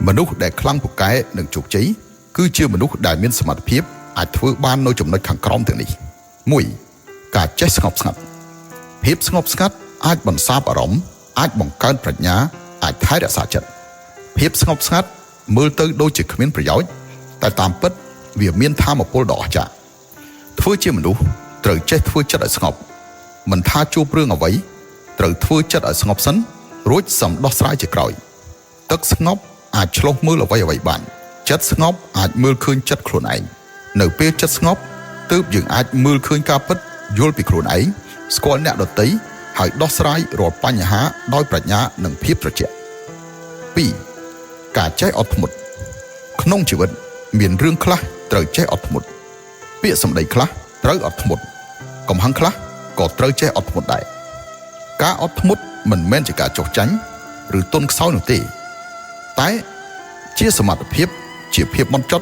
មនុស្សដែលខ្លាំងពូកែនិងជោគជ័យគឺជាមនុស្សដែលមានសមត្ថភាពអាចធ្វើបាននៅចំណុចខាងក្រោមទាំងនេះ 1. ការចេះស្ងប់ស្ងាត់ភាពស្ងប់ស្ងាត់អាចបន្សាបអារម្មណ៍អាចបង្កើនប្រាជ្ញាអាចថែរក្សាចិត្តភាពស្ងប់ស្ងាត់មើលទៅដូចជាគ្មានប្រយោជន៍តែតាមពិតវាមានថាមពលដ៏អស្ចារ្យធ្វើជាមនុស្សត្រូវចេះធ្វើចិត្តឲ្យស្ងប់មិនថាជួបរឿងអ្វីត្រូវធ្វើចិត្តឲ្យស្ងប់សិនរួចសំដោះស្រាយជាក្រោយទឹកស្ងប់អាចឆ្លុះមើលអ្វីបានចិត្តស្ងប់អាចមើលឃើញចិត្តខ្លួនឯងនៅពេលចិត្តស្ងប់ទើបយើងអាចមើលឃើញការពិតយល់ពីខ្លួនឯងស្គាល់អ្នកដទៃហើយដោះស្រាយរាល់បញ្ហាដោយប្រាជ្ញានិងភាពត្រជាក់ 2. ការចេះអត់ធ្មត់ក្នុងជីវិតមានរឿងខ្លះត្រូវចេះអត់ធ្មត់ពាក្យសម្ដីខ្លះត្រូវអត់ធ្មត់កំហឹងខ្លះក៏ត្រូវចេះអត់ធ្មត់ដែរការអត់ធ្មត់មិនមែនជាការចុះចាញ់ឬទន់ខ្សោយនោះទេតែជាសមត្ថភាពជាភាពហ្មត់ចត់